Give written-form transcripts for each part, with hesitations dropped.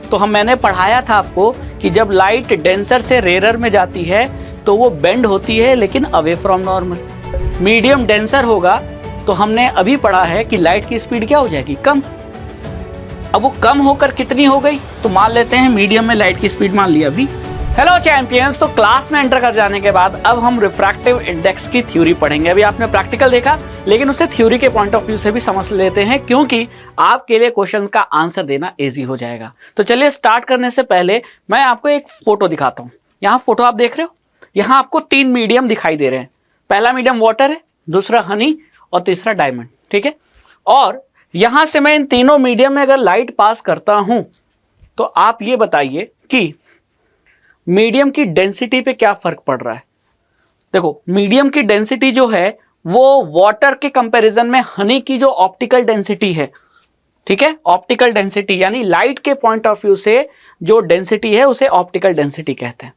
तो मैंने पढ़ाया था आपको कि जब लाइट डेंसर से रेयर में जाती है तो वो बेंड होती है लेकिन away from normal. Medium denser होगा तो हमने अभी पढ़ा है कि लाइट की स्पीड क्या हो जाएगी, कम। अब वो कम होकर कितनी हो गई, तो मान लेते हैं मीडियम में लाइट की स्पीड मान लिया अभी। हेलो चैंपियंस, तो क्लास में एंटर कर जाने के बाद अब हम रिफ्रैक्टिव इंडेक्स की थ्योरी पढ़ेंगे। अभी आपने प्रैक्टिकल देखा, लेकिन उसे थ्योरी के पॉइंट ऑफ व्यू से भी समझ लेते हैं, क्योंकि आपके लिए क्वेश्चन का आंसर देना इजी हो जाएगा। तो चलिए स्टार्ट करने से पहले मैं आपको एक फोटो दिखाता हूँ। यहाँ फोटो आप देख रहे हो, यहाँ आपको 3 मीडियम दिखाई दे रहे हैं। पहला मीडियम वाटर है, दूसरा हनी और तीसरा डायमंड, ठीक है। और यहां से मैं इन तीनों मीडियम में अगर लाइट पास करता हूं तो आप ये बताइए कि मीडियम की डेंसिटी पे क्या फर्क पड़ रहा है। देखो, मीडियम की डेंसिटी जो है वो वाटर के कंपैरिजन में हनी की जो ऑप्टिकल डेंसिटी है, ठीक है, ऑप्टिकल डेंसिटी यानी लाइट के पॉइंट ऑफ व्यू से जो डेंसिटी है उसे ऑप्टिकल डेंसिटी कहते हैं।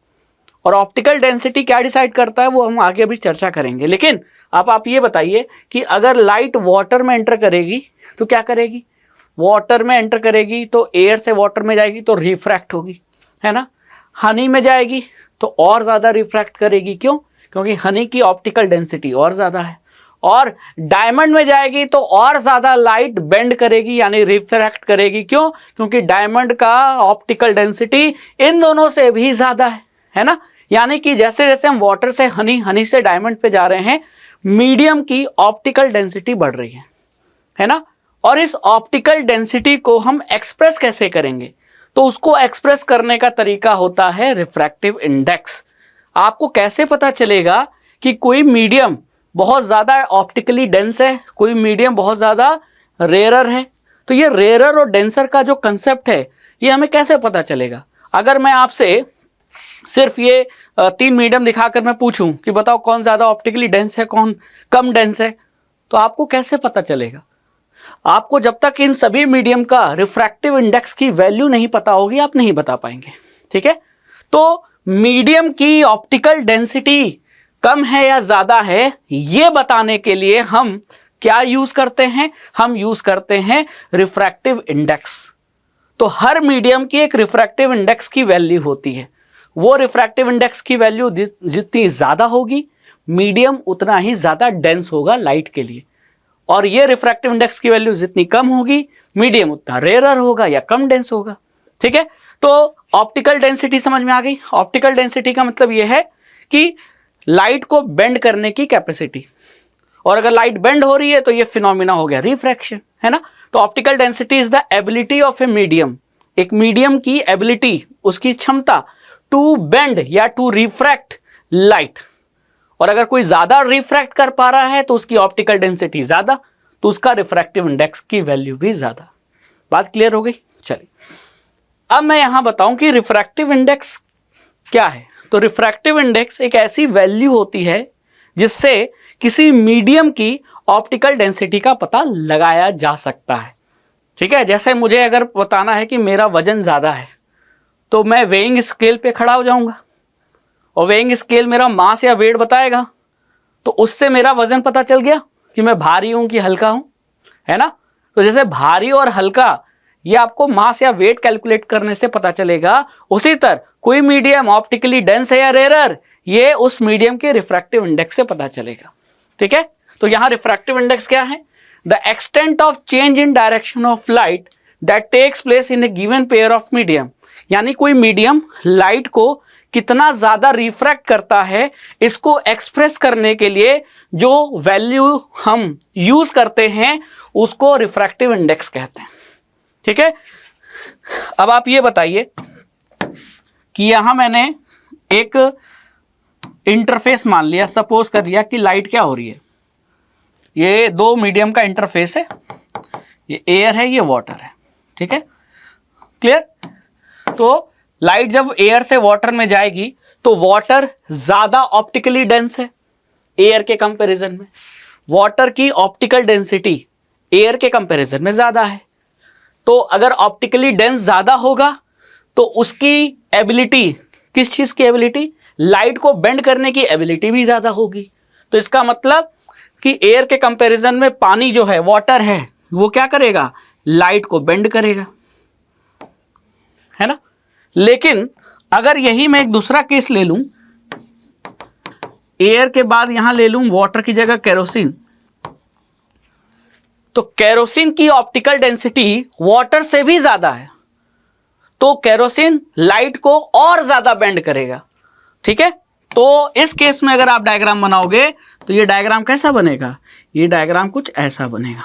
और ऑप्टिकल डेंसिटी क्या डिसाइड करता है वो हम आगे अभी चर्चा करेंगे। लेकिन अब आप ये बताइए कि अगर लाइट वाटर में एंटर करेगी तो क्या करेगी, वाटर में एंटर करेगी तो एयर से वाटर में जाएगी तो रिफ्रैक्ट होगी, है ना। हनी में जाएगी तो और ज्यादा रिफ्रैक्ट करेगी, क्यों, क्योंकि हनी की ऑप्टिकल डेंसिटी और ज्यादा है। और डायमंड में जाएगी तो और ज्यादा लाइट बेंड करेगी यानी रिफ्रैक्ट करेगी, क्यों, क्योंकि डायमंड का ऑप्टिकल डेंसिटी इन दोनों से भी ज्यादा है ना। यानी कि जैसे जैसे हम वाटर से हनी, हनी से डायमंड पे जा रहे हैं, मीडियम की ऑप्टिकल डेंसिटी बढ़ रही है ना। और इस ऑप्टिकल डेंसिटी को हम एक्सप्रेस कैसे करेंगे, तो उसको एक्सप्रेस करने का तरीका होता है रिफ्रैक्टिव इंडेक्स। आपको कैसे पता चलेगा कि कोई मीडियम बहुत ज्यादा ऑप्टिकली डेंस है, कोई मीडियम बहुत ज्यादा रेयर है। तो ये रेयर और डेंसर का जो कंसेप्ट है ये हमें कैसे पता चलेगा। अगर मैं आपसे सिर्फ ये 3 मीडियम दिखाकर मैं पूछूं कि बताओ कौन ज्यादा ऑप्टिकली डेंस है, कौन कम डेंस है, तो आपको कैसे पता चलेगा। आपको जब तक इन सभी मीडियम का रिफ्रैक्टिव इंडेक्स की वैल्यू नहीं पता होगी आप नहीं बता पाएंगे, ठीक है। तो मीडियम की ऑप्टिकल डेंसिटी कम है या ज्यादा है ये बताने के लिए हम क्या यूज करते हैं, हम यूज करते हैं रिफ्रैक्टिव इंडेक्स। तो हर मीडियम की एक रिफ्रैक्टिव इंडेक्स की वैल्यू होती है। वो रिफ्रैक्टिव इंडेक्स की वैल्यू जितनी ज्यादा होगी मीडियम उतना ही ज्यादा डेंस होगा लाइट के लिए, और ये रिफ्रैक्टिव इंडेक्स की वैल्यू जितनी कम होगी मीडियम उतना रेयर होगा या कम डेंस होगा, ठीक है। तो ऑप्टिकल डेंसिटी समझ में आ गई। ऑप्टिकल डेंसिटी का मतलब यह है कि लाइट को बेंड करने की कैपेसिटी, और अगर लाइट बेंड हो रही है तो ये फिनोमिना हो गया रिफ्रैक्शन, है ना। तो optical density is the ability of a medium, एक मीडियम की एबिलिटी, उसकी क्षमता टू बेंड या टू रिफ्रैक्ट लाइट। और अगर कोई ज्यादा रिफ्रैक्ट कर पा रहा है तो उसकी ऑप्टिकल डेंसिटी ज्यादा, तो उसका रिफ्रैक्टिव इंडेक्स की वैल्यू भी ज्यादा। बात क्लियर हो गई। चलिए अब मैं यहां बताऊं कि रिफ्रैक्टिव इंडेक्स क्या है। तो रिफ्रैक्टिव इंडेक्स एक ऐसी वैल्यू होती है जिससे किसी मीडियम की ऑप्टिकल डेंसिटी का पता लगाया जा सकता है, ठीक है। जैसे मुझे अगर बताना है कि मेरा वजन ज्यादा है तो मैं वेइंग स्केल पे खड़ा हो जाऊंगा और वेइंग स्केल मेरा मास या वेट बताएगा, तो उससे मेरा वजन पता चल गया कि मैं भारी हूं कि हल्का हूं, है ना। तो जैसे भारी और हल्का ये आपको मास या वेट कैलकुलेट करने से पता चलेगा, उसी तरह कोई मीडियम ऑप्टिकली डेंस है या रेयर ये उस मीडियम के रिफ्रैक्टिव इंडेक्स से पता चलेगा, ठीक है। तो यहां रिफ्रैक्टिव इंडेक्स क्या है, the extent of change in direction of light that takes place in a given pair of medium, यानी कोई मीडियम लाइट को कितना ज्यादा रिफ्रैक्ट करता है, इसको एक्सप्रेस करने के लिए जो वैल्यू हम यूज करते हैं उसको रिफ्रैक्टिव इंडेक्स कहते हैं, ठीक है। अब आप ये बताइए कि यहां मैंने एक इंटरफेस मान लिया, सपोज कर लिया कि लाइट क्या हो रही है, ये 2 मीडियम का इंटरफेस है, ये एयर है ये वाटर है, ठीक है, क्लियर। तो लाइट जब एयर से वाटर में जाएगी तो वाटर ज्यादा ऑप्टिकली डेंस है एयर के कंपैरिजन में, वाटर की ऑप्टिकल डेंसिटी एयर के कंपैरिजन में ज्यादा है। तो अगर ऑप्टिकली डेंस ज्यादा होगा तो उसकी एबिलिटी, किस चीज की एबिलिटी, लाइट को बेंड करने की एबिलिटी भी ज्यादा होगी। तो इसका मतलब कि एयर के कंपैरिजन में पानी जो है, वाटर है, वो क्या करेगा, लाइट को बेंड करेगा, है ना। लेकिन अगर यही मैं एक दूसरा केस ले लूं, एयर के बाद यहां ले लूं वाटर की जगह केरोसिन, तो केरोसिन की ऑप्टिकल डेंसिटी वाटर से भी ज्यादा है, तो केरोसिन लाइट को और ज्यादा बेंड करेगा। ठीक है, तो इस केस में अगर आप डायग्राम बनाओगे तो ये डायग्राम कैसा बनेगा, ये डायग्राम कुछ ऐसा बनेगा।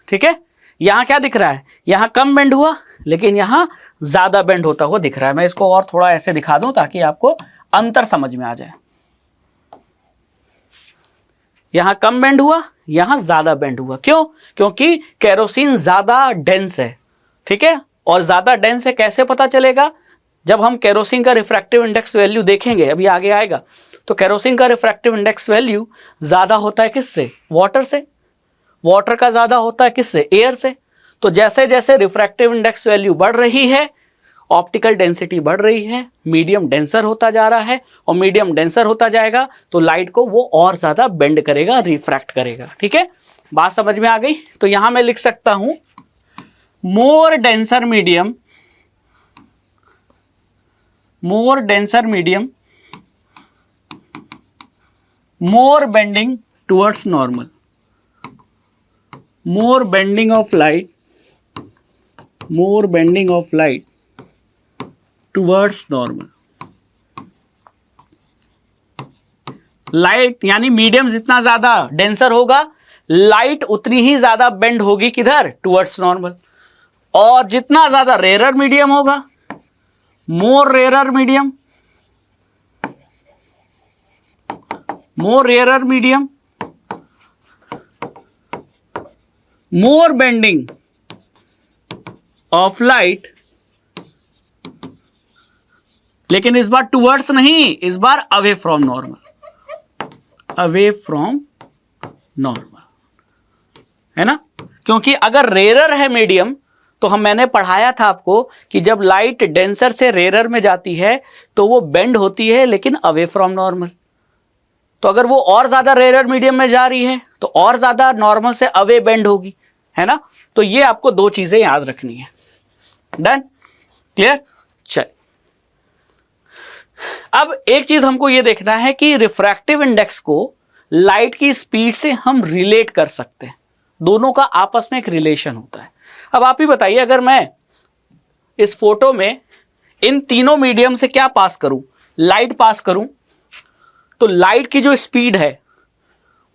ठीक है, यहां क्या दिख रहा है, यहां कम बेंड हुआ लेकिन यहां ज्यादा बेंड होता हुआ दिख रहा है। मैं इसको और थोड़ा ऐसे दिखा दूं ताकि आपको अंतर समझ में आ जाए। यहां कम बेंड हुआ, यहां ज्यादा बेंड हुआ। क्यों? क्योंकि केरोसिन ज्यादा डेंस है। ठीक है, और ज्यादा डेंस है कैसे पता चलेगा, जब हम केरोसिन का रिफ्रैक्टिव इंडेक्स वैल्यू देखेंगे, अभी आगे आएगा, तो केरोसिन का रिफ्रैक्टिव इंडेक्स वैल्यू ज्यादा होता है किससे, वाटर से। वाटर का ज्यादा होता है किससे, एयर से। तो जैसे जैसे रिफ्रैक्टिव इंडेक्स वैल्यू बढ़ रही है, ऑप्टिकल डेंसिटी बढ़ रही है, मीडियम डेंसर होता जा रहा है, और मीडियम डेंसर होता जाएगा तो लाइट को वो और ज्यादा बेंड करेगा, रिफ्रैक्ट करेगा। ठीक है, बात समझ में आ गई। तो यहां मैं लिख सकता हूं मोर denser medium, more denser medium, more bending towards normal, more bending of light, more bending of light towards normal। Light यानी मीडियम जितना ज्यादा डेंसर होगा, लाइट उतनी ही ज्यादा बेंड होगी किधर, टुवर्ड्स नॉर्मल। और जितना ज्यादा रेयर मीडियम होगा, more rare medium, more rare medium, more bending of light, लेकिन इस बार टूवर्ड्स नहीं, इस बार away from normal, away from normal, है ना। क्योंकि अगर रेयर है मीडियम, तो मैंने पढ़ाया था आपको कि जब लाइट डेंसर से रेयर में जाती है तो वो बेंड होती है लेकिन अवे फ्रॉम नॉर्मल। तो अगर वो और ज्यादा रेयर मीडियम में जा रही है तो और ज्यादा नॉर्मल से अवे बेंड होगी, है ना। तो ये आपको दो चीजें याद रखनी है। Done, clear. चल, अब एक चीज हमको ये देखना है कि रिफ्रैक्टिव इंडेक्स को लाइट की स्पीड से हम रिलेट कर सकते हैं, दोनों का आपस में एक रिलेशन होता है। अब आप ही बताइए, अगर मैं इस फोटो में इन तीनों मीडियम से क्या पास करूं, लाइट पास करूं, तो लाइट की जो स्पीड है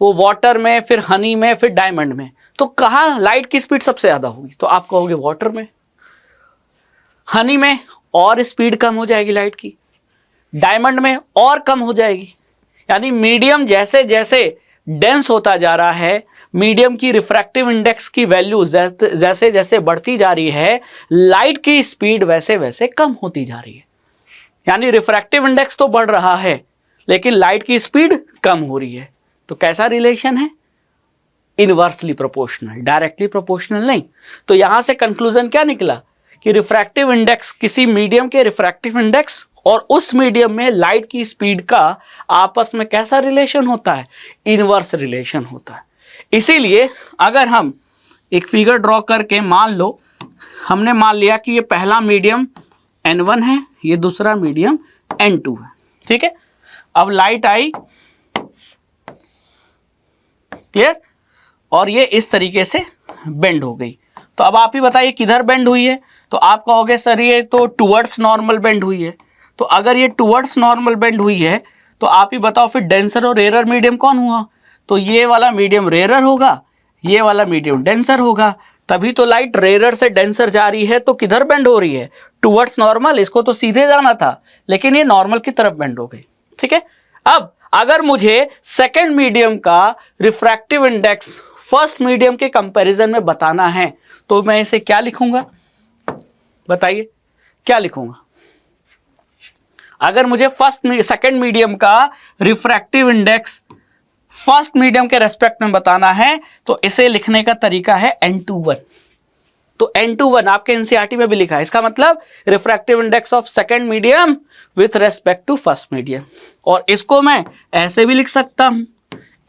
वो वाटर में, फिर हनी में, फिर डायमंड में, तो कहां लाइट की स्पीड सबसे ज्यादा होगी, तो आप कहोगे वाटर में। हनी में और स्पीड कम हो जाएगी लाइट की, डायमंड में और कम हो जाएगी। यानी मीडियम जैसे जैसे डेंस होता जा रहा है, मीडियम की रिफ्रैक्टिव इंडेक्स की वैल्यू जैसे जैसे बढ़ती जा रही है, लाइट की स्पीड वैसे वैसे कम होती जा रही है। यानी रिफ्रैक्टिव इंडेक्स तो बढ़ रहा है लेकिन लाइट की स्पीड कम हो रही है। तो कैसा रिलेशन है, इनवर्सली प्रोपोर्शनल, डायरेक्टली प्रोपोर्शनल नहीं। तो यहां से कंक्लूजन क्या निकला कि रिफ्रैक्टिव इंडेक्स, किसी मीडियम के रिफ्रैक्टिव इंडेक्स और उस मीडियम में लाइट की स्पीड का आपस में कैसा रिलेशन होता है, इनवर्स रिलेशन होता है। इसीलिए अगर हम एक फिगर ड्रॉ करके, मान लो हमने मान लिया कि ये पहला मीडियम N1 है, ये दूसरा मीडियम N2 है। ठीक है, अब लाइट आई, क्लियर, और ये इस तरीके से बेंड हो गई। तो अब आप ही बताइए किधर बेंड हुई है, तो आप कहोगे सर ये तो टुवर्ड्स नॉर्मल बेंड हुई है। तो अगर ये टुवर्ड्स नॉर्मल बेंड हुई है तो आप ही बताओ फिर डेंसर और रेयर मीडियम कौन हुआ, तो ये वाला मीडियम रेयर होगा, ये वाला मीडियम डेंसर होगा। तभी तो लाइट रेयर से डेंसर जा रही है तो किधर बेंड हो रही है, टुवर्ड्स नॉर्मल। इसको तो सीधे जाना था लेकिन ये नॉर्मल की तरफ बेंड हो गई। ठीक है, अब अगर मुझे सेकेंड मीडियम का रिफ्रैक्टिव इंडेक्स फर्स्ट मीडियम के कंपैरिजन में बताना है तो मैं इसे क्या लिखूंगा, बताइए क्या लिखूंगा। अगर मुझे सेकेंड मीडियम का रिफ्रैक्टिव इंडेक्स फर्स्ट मीडियम के रेस्पेक्ट में बताना है तो इसे लिखने का तरीका है N21। तो N21 आपके एनसीईआरटी में भी लिखा है, इसका मतलब refractive index of second medium with respect to first medium. और इसको मैं ऐसे भी लिख सकता हूं,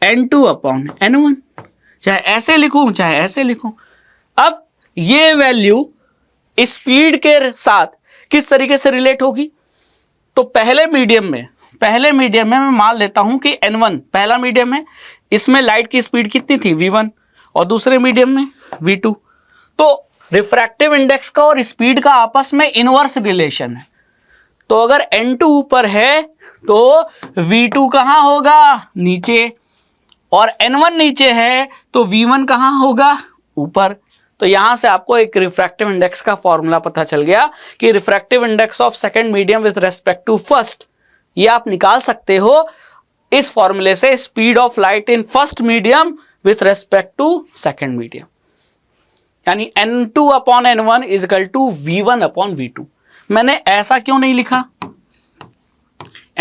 N2/N1, चाहे ऐसे लिखूं चाहे ऐसे लिखूं। अब ये वैल्यू स्पीड के साथ किस तरीके से रिलेट होगी? तो पहले मीडियम में मैं मान लेता हूं कि n1 पहला मीडियम है, इसमें लाइट की स्पीड कितनी थी v1, और दूसरे मीडियम में v2। तो रिफ्रैक्टिव इंडेक्स का और स्पीड का आपस में इनवर्स रिलेशन है। तो अगर n2 ऊपर है तो v2 कहां होगा? नीचे। और n1 नीचे है तो v1 कहां होगा? ऊपर। तो यहां से आपको एक रिफ्रैक्टिव इंडेक्स का फॉर्मूला पता चल गया कि refractive index of second medium with respect to first, ये आप निकाल सकते हो इस फॉर्मूले से, speed of light in first medium with respect to second medium, यानी n2 upon n1 is equal to v1 upon v2। मैंने ऐसा क्यों नहीं लिखा?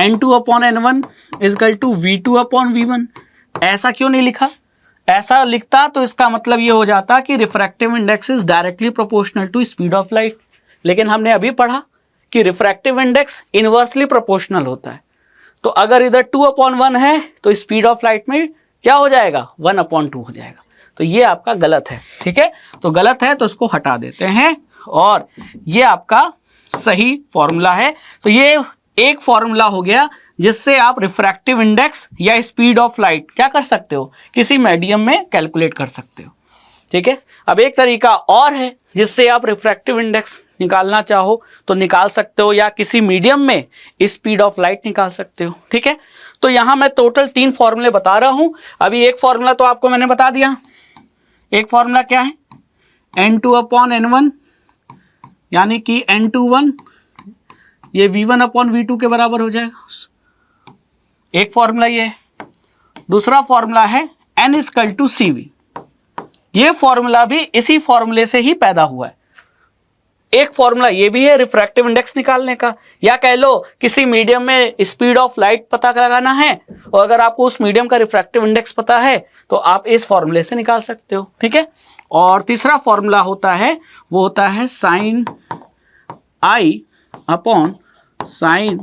n2 upon n1 is equal to v2 upon v1, ऐसा क्यों नहीं लिखा? ऐसा लिखता तो इसका मतलब ये हो जाता कि refractive index is directly proportional to speed of light, लेकिन हमने अभी पढ़ा कि रिफ्रैक्टिव इंडेक्स इनवर्सली प्रोपोर्शनल होता है। तो अगर इधर 2/1 है तो स्पीड ऑफ लाइट में क्या हो जाएगा? 1/2 हो जाएगा। तो ये आपका गलत है, ठीक है? तो गलत है तो इसको हटा देते हैं, और ये आपका सही फॉर्मूला है। तो ये एक फॉर्मूला हो गया जिससे आप रिफ्रैक्टिव इंडेक्स या स्पीड ऑफ लाइट क्या कर सकते हो? किसी मीडियम में कैलकुलेट कर सकते हो, ठीक है? अब एक तरीका और है जिससे आप रिफ्रैक्टिव इंडेक्स निकालना चाहो तो निकाल सकते हो, या किसी मीडियम में स्पीड ऑफ लाइट निकाल सकते हो, ठीक है? तो यहां मैं टोटल 3 फॉर्मूले बता रहा हूं। अभी एक फॉर्मूला तो आपको मैंने बता दिया। एक फॉर्मूला क्या है? n2 अपॉन n1, यानी कि n21 ये v1 अपॉन v2 के बराबर हो जाएगा। एक फॉर्मूला ये है। दूसरा फॉर्मूला है n इक्वल टू cv। ये फॉर्मूला भी इसी फॉर्मूले से ही पैदा हुआ है। एक फॉर्मूला ये भी है रिफ्रैक्टिव इंडेक्स निकालने का, या कह लो किसी मीडियम में स्पीड ऑफ लाइट पता लगाना है, और अगर आपको उस मीडियम का रिफ्रैक्टिव इंडेक्स पता है तो आप इस फॉर्मूले से निकाल सकते हो, ठीक है? और तीसरा फॉर्मूला होता है, वो होता है sine i upon sine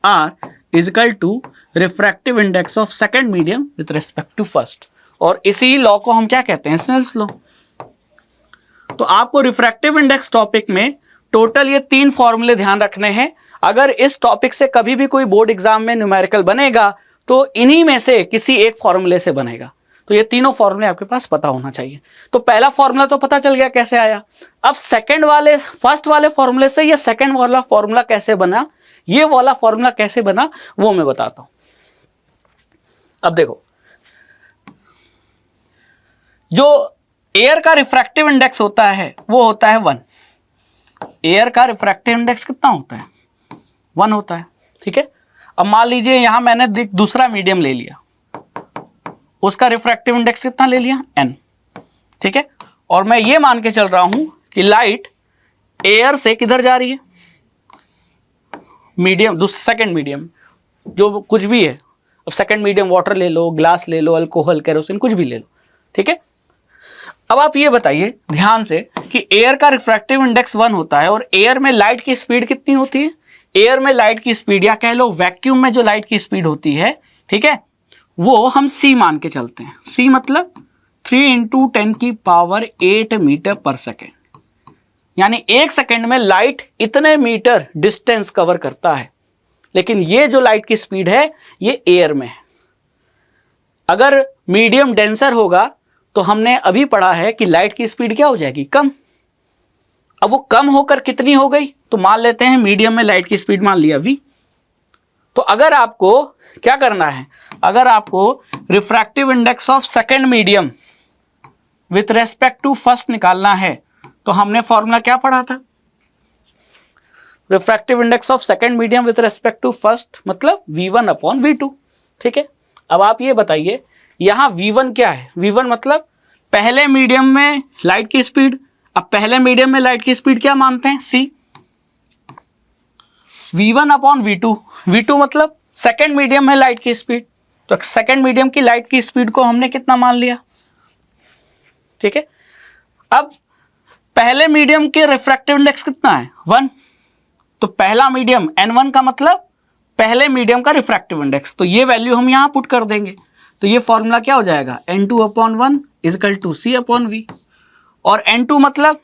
r is equal to refractive index of second medium with respect to first. और इसी लॉ को हम क्या कहते हैं? Snell's law. तो आपको रिफ्रैक्टिव इंडेक्स टॉपिक में टोटल ये 3 फॉर्मूले ध्यान रखने हैं। अगर इस टॉपिक से कभी भी कोई बोर्ड एग्जाम में न्यूमेरिकल बनेगा तो इन्हीं में से किसी एक फॉर्मूले से बनेगा। तो ये तीनों फॉर्मूले आपके पास पता होना चाहिए। तो पहला फॉर्मूला तो पता चल गया कैसे आया। अब फर्स्ट वाले फॉर्मूले से ये सेकंड वाला फॉर्मूला कैसे बना, ये वाला फॉर्मूला कैसे बना, वो मैं बताता हूं। अब देखो, जो एयर का रिफ्रैक्टिव इंडेक्स होता है वो होता है 1। एयर का रिफ्रैक्टिव इंडेक्स कितना होता है? 1 होता है, ठीक है? अब मान लीजिए यहां मैंने दूसरा मीडियम ले लिया, उसका रिफ्रैक्टिव इंडेक्स कितना ले लिया? n, ठीक है? और मैं ये मान के चल रहा हूं कि लाइट एयर से किधर जा रही है? मीडियम, सेकंड मीडियम, जो कुछ भी है। अब सेकंड मीडियम वाटर ले लो, ग्लास ले लो, अल्कोहल, केरोसिन, कुछ भी ले लो, ठीक है? अब आप ये बताइए ध्यान से कि एयर का रिफ्रैक्टिव इंडेक्स 1 होता है, और एयर में लाइट की स्पीड कितनी होती है? एयर में लाइट की स्पीड, या कह लो वैक्यूम में जो लाइट की स्पीड होती है, ठीक है, वो हम c मान के चलते हैं। c मतलब 3 × 10⁸ मीटर पर सेकेंड, यानी 1 सेकेंड में लाइट इतने मीटर डिस्टेंस कवर करता है। लेकिन ये जो लाइट की स्पीड है ये एयर में है। अगर मीडियम डेंसर होगा तो हमने अभी पढ़ा है कि लाइट की स्पीड क्या हो जाएगी? कम। अब वो कम होकर कितनी हो गई? तो मान लेते हैं मीडियम में लाइट की स्पीड मान लिया v। तो अगर आपको क्या करना है, अगर आपको refractive index of second medium with respect to first निकालना है तो हमने फॉर्मूला क्या पढ़ा था? Refractive index of second medium with respect to first मतलब v1 अपॉन v2, ठीक है? अब आप ये बताइए यहां v1 क्या है? v1 मतलब पहले मीडियम में लाइट की स्पीड। अब पहले मीडियम में लाइट की स्पीड क्या मानते हैं? c। v1 upon v2, v2 मतलब सेकेंड मीडियम में लाइट की स्पीड। तो सेकेंड मीडियम की लाइट की स्पीड को हमने कितना मान लिया, ठीक है? अब पहले मीडियम के रिफ्रैक्टिव इंडेक्स कितना है? 1। तो पहला मीडियम n1 का मतलब पहले मीडियम का रिफ्रैक्टिव इंडेक्स, तो ये वैल्यू हम यहां पुट कर देंगे। तो ये फॉर्मूला क्या हो जाएगा? n2 upon 1 is equal to c upon v। और n2 मतलब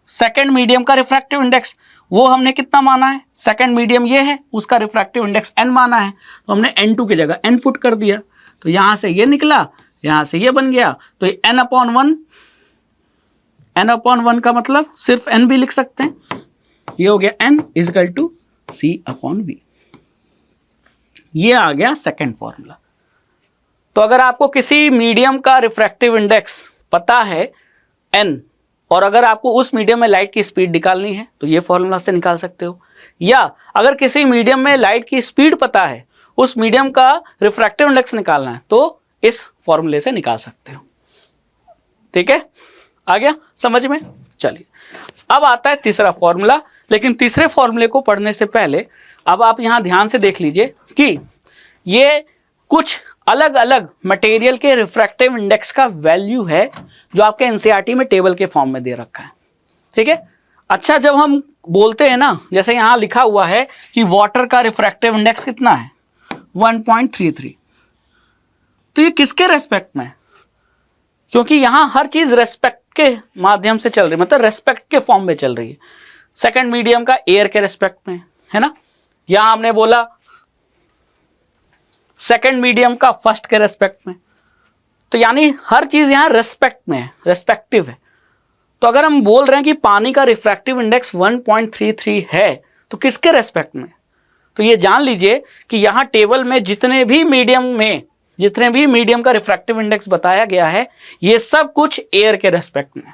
सेकेंड मीडियम का रिफ्रैक्टिव इंडेक्स, वो हमने कितना माना है, सेकेंड मीडियम ये है, उसका रिफ्रैक्टिव इंडेक्स n माना है, तो हमने n2 की जगह n पुट कर दिया, तो यहां से ये निकला, यहां से ये बन गया, तो ये n/1 का मतलब सिर्फ n भी लिख सकते हैं, ये हो गया n इजकल टू C/V। ये आ गया सेकेंड फॉर्मूला। तो अगर आपको किसी मीडियम का रिफ्रैक्टिव इंडेक्स पता है n, और अगर आपको उस मीडियम में लाइट की स्पीड निकालनी है तो ये फॉर्मूला से निकाल सकते हो, या अगर किसी मीडियम में लाइट की स्पीड पता है, उस मीडियम का रिफ्रैक्टिव इंडेक्स निकालना है तो इस फॉर्मूले से निकाल सकते हो। ठीक है, आ गया समझ में? चलिए अब आता है तीसरा फॉर्मूला, लेकिन तीसरे फॉर्मूले को पढ़ने से पहले अब आप यहां ध्यान से देख लीजिए कि ये कुछ अलग अलग मटेरियल के रिफ्रैक्टिव इंडेक्स का वैल्यू है जो आपके एनसीईआरटी में टेबल के फॉर्म में दे रखा है। ठीक है, अच्छा जब हम बोलते हैं ना, जैसे यहां लिखा हुआ है कि वाटर का रिफ्रैक्टिव इंडेक्स कितना है 1.33, तो ये किसके रेस्पेक्ट में है? क्योंकि यहां हर चीज रेस्पेक्ट के माध्यम से चल रही है, मतलब रेस्पेक्ट के फॉर्म में चल रही है। सेकंड मीडियम का एयर के रेस्पेक्ट में है ना, यहां हमने बोला सेकंड मीडियम का फर्स्ट के रेस्पेक्ट में, तो यानी हर चीज यहां रेस्पेक्ट में है, रेस्पेक्टिव है। तो अगर हम बोल रहे हैं कि पानी का रिफ्रैक्टिव इंडेक्स 1.33 है तो किसके रेस्पेक्ट में? तो ये जान लीजिए कि यहां टेबल में जितने भी मीडियम का रिफ्रैक्टिव इंडेक्स बताया गया है, ये सब कुछ एयर के रेस्पेक्ट में।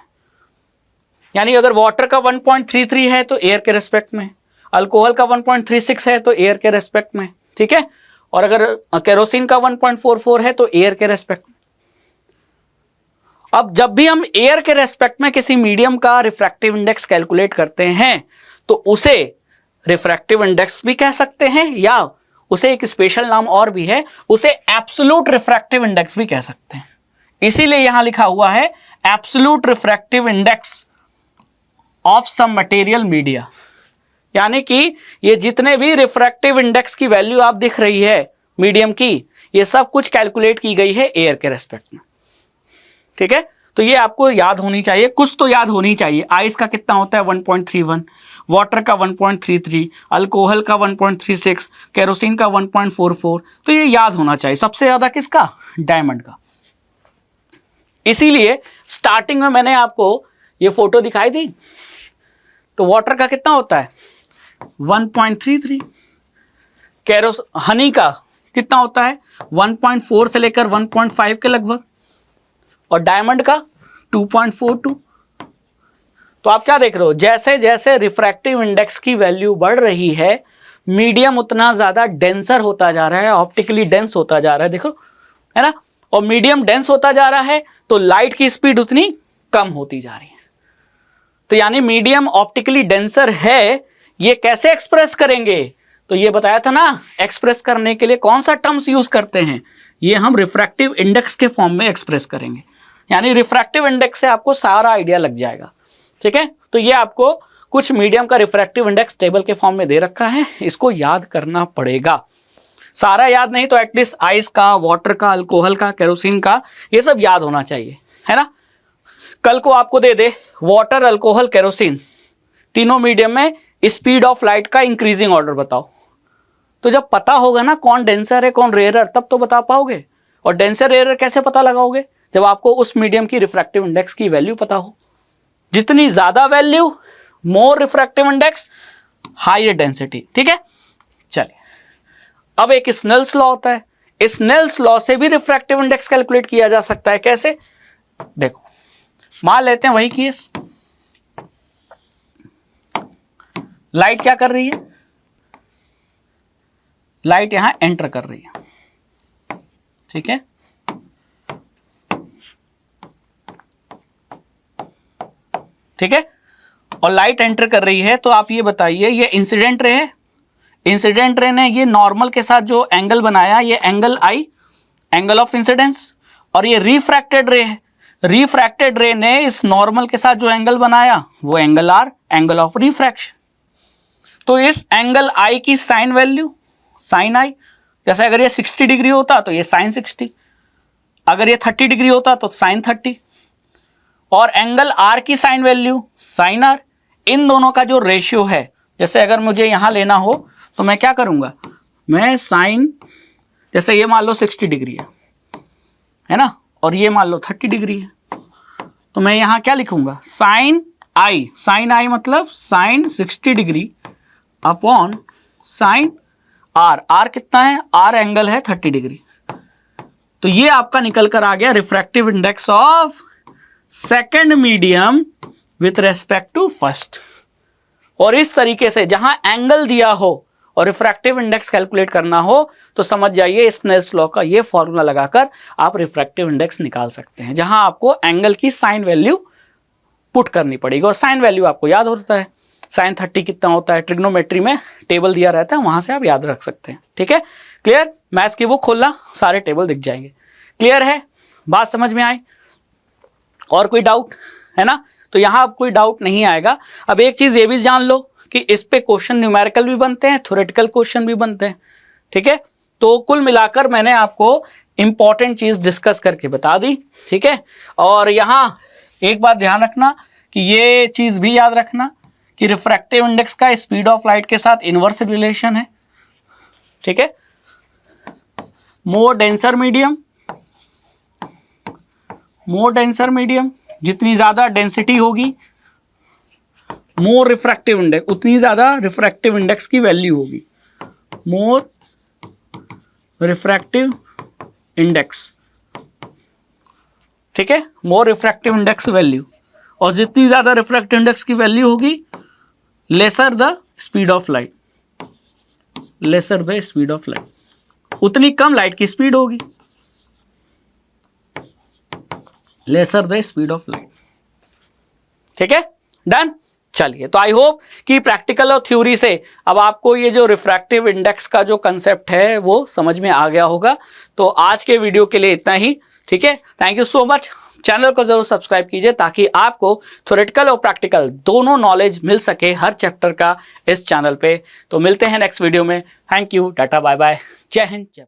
यानी अगर वाटर का 1.33 है तो एयर के रेस्पेक्ट में, अल्कोहल का 1.36 है तो एयर के रेस्पेक्ट में, ठीक है, और अगर केरोसिन का 1.44 है तो एयर के रेस्पेक्ट में। अब जब भी हम एयर के रेस्पेक्ट में किसी मीडियम का रिफ्रैक्टिव इंडेक्स कैलकुलेट करते हैं तो उसे रिफ्रैक्टिव इंडेक्स भी कह सकते हैं, या उसे एक स्पेशल नाम और भी है, उसे एब्सोल्यूट रिफ्रैक्टिव इंडेक्स भी कह सकते हैं। इसीलिए यहां लिखा हुआ है absolute refractive index of some material media, यानी कि ये जितने भी रिफ्रैक्टिव इंडेक्स की वैल्यू आप दिख रही है मीडियम की, ये सब कुछ कैलकुलेट की गई है एयर के रेस्पेक्ट में। ठीक है, तो ये आपको याद होनी चाहिए, कुछ तो याद होनी चाहिए। आइस का कितना होता है 1.31, वाटर का 1.33, अल्कोहल का 1.36, केरोसिन का 1.44, तो ये याद होना चाहिए। सबसे ज्यादा किसका? डायमंड का। इसीलिए स्टार्टिंग में मैंने आपको ये फोटो दिखाई दी, तो वाटर का कितना होता है 1.33, हनी का कितना होता है 1.4 से लेकर 1.5 के लगभग, और डायमंड का 2.42। तो आप क्या देख रहे हो, जैसे जैसे रिफ्रैक्टिव इंडेक्स की वैल्यू बढ़ रही है, मीडियम उतना ज्यादा डेंसर होता जा रहा है, ऑप्टिकली डेंस होता जा रहा है, देखो है ना, और मीडियम डेंस होता जा रहा है तो लाइट की स्पीड उतनी कम होती जा रही है। तो यानी मीडियम ऑप्टिकली डेंसर है, ये कैसे एक्सप्रेस करेंगे? तो ये बताया था ना, एक्सप्रेस करने के लिए कौन सा टर्म्स यूज करते हैं, ये हम रिफ्रैक्टिव इंडेक्स के फॉर्म में एक्सप्रेस करेंगे। यानी रिफ्रैक्टिव इंडेक्स से आपको सारा आइडिया लग जाएगा। ठीक है, तो ये आपको कुछ मीडियम का रिफ्रैक्टिव इंडेक्स टेबल के फॉर्म में दे रखा है, इसको याद करना पड़ेगा। सारा याद नहीं तो एटलीस्ट आइस का, वाटर का, अल्कोहल का, केरोसिन का, ये सब याद होना चाहिए, है ना। कल को आपको दे दे वाटर, अल्कोहल, केरोसिन, तीनों मीडियम में स्पीड ऑफ लाइट का इंक्रीजिंग ऑर्डर बताओ, तो जब पता होगा ना कौन डेंसर है कौन रेयरर, तब तो बता पाओगे। और डेंसर रेयरर कैसे पता लगाओगे? जब आपको उस मीडियम की रिफ्रैक्टिव इंडेक्स की वैल्यू पता हो। जितनी ज्यादा वैल्यू, मोर रिफ्रैक्टिव इंडेक्स, हायर डेंसिटी। ठीक है, चलिए अब एक स्नेल्स लॉ होता है, स्नेल्स लॉ से भी रिफ्रैक्टिव इंडेक्स कैलकुलेट किया जा सकता है। कैसे? देखो, मान लेते हैं वही केस, लाइट क्या कर रही है, लाइट यहां एंटर कर रही है, ठीक है, ठीक है, और लाइट एंटर कर रही है, तो आप ये बताइए ये इंसिडेंट रे है, इंसिडेंट रे ने ये नॉर्मल के साथ जो एंगल बनाया, ये angle I, angle of incidence, और ये रिफ्रैक्टेड रे है, रिफ्रैक्टेड रे ने इस नॉर्मल के साथ जो एंगल बनाया वो angle R, angle of refraction. तो इस एंगल आई की साइन वैल्यू साइन आई, जैसे अगर ये 60 डिग्री होता तो ये साइन 60, अगर ये 30 डिग्री होता तो साइन 30, और एंगल आर की साइन वैल्यू साइन आर, इन दोनों का जो रेशियो है, जैसे अगर मुझे यहां लेना हो तो मैं क्या करूंगा, मैं साइन, जैसे ये मान लो 60 डिग्री है ना, और ये मान लो 30 डिग्री है, तो मैं यहां क्या लिखूंगा, साइन आई मतलब sine 60 degree upon sine r कितना है, आर एंगल है 30 डिग्री। तो ये आपका निकल कर आ गया refractive index of second medium with respect to first. और इस तरीके से जहां एंगल दिया हो और रिफ्रैक्टिव इंडेक्स कैलकुलेट करना हो तो समझ जाइए स्नेल्स लॉ का ये फॉर्मूला लगाकर आप रिफ्रैक्टिव इंडेक्स निकाल सकते हैं, जहां आपको एंगल की साइन वैल्यू पुट करनी पड़ेगी। और साइन वैल्यू आपको याद होता है, साइन 30 कितना होता है, ट्रिग्नोमेट्री में टेबल दिया रहता है, वहां से आप याद रख सकते हैं। ठीक है, क्लियर? मैथ्स की बुक खोलना, सारे टेबल दिख जाएंगे। क्लियर है, बात समझ में आई? और कोई डाउट है ना? तो यहां अब कोई डाउट नहीं आएगा। अब एक चीज ये भी जान लो कि इस पे क्वेश्चन न्यूमेरिकल भी बनते हैं, थ्योरेटिकल क्वेश्चन भी बनते हैं। ठीक है, तो कुल मिलाकर मैंने आपको इंपॉर्टेंट चीज डिस्कस करके बता दी। ठीक है, और यहां एक बात ध्यान रखना कि ये चीज भी याद रखना कि रिफ्रैक्टिव इंडेक्स का स्पीड ऑफ लाइट के साथ इनवर्स रिलेशन है। ठीक है, मोर डेंसर मीडियम, जितनी ज्यादा डेंसिटी होगी मोर रिफ्रैक्टिव इंडेक्स, उतनी ज्यादा रिफ्रैक्टिव इंडेक्स की वैल्यू होगी। मोर रिफ्रैक्टिव इंडेक्स, ठीक है, मोर रिफ्रैक्टिव इंडेक्स वैल्यू, और जितनी ज्यादा रिफ्रैक्टिव इंडेक्स की वैल्यू होगी lesser the speed of light, उतनी कम लाइट की स्पीड होगी, lesser the speed of light. ठीक है, डन। चलिए, तो आई होप कि प्रैक्टिकल और थ्योरी से अब आपको ये जो रिफ्रैक्टिव इंडेक्स का जो कंसेप्ट है वो समझ में आ गया होगा। तो आज के वीडियो के लिए इतना ही। ठीक है, thank you so much. Channel को जरूर सब्सक्राइब कीजिए ताकि आपको थ्योरेटिकल और प्रैक्टिकल दोनों नॉलेज मिल सके हर चैप्टर का इस चैनल पे। तो मिलते हैं नेक्स्ट वीडियो में। Thank you, tata, bye bye, जय हिंद।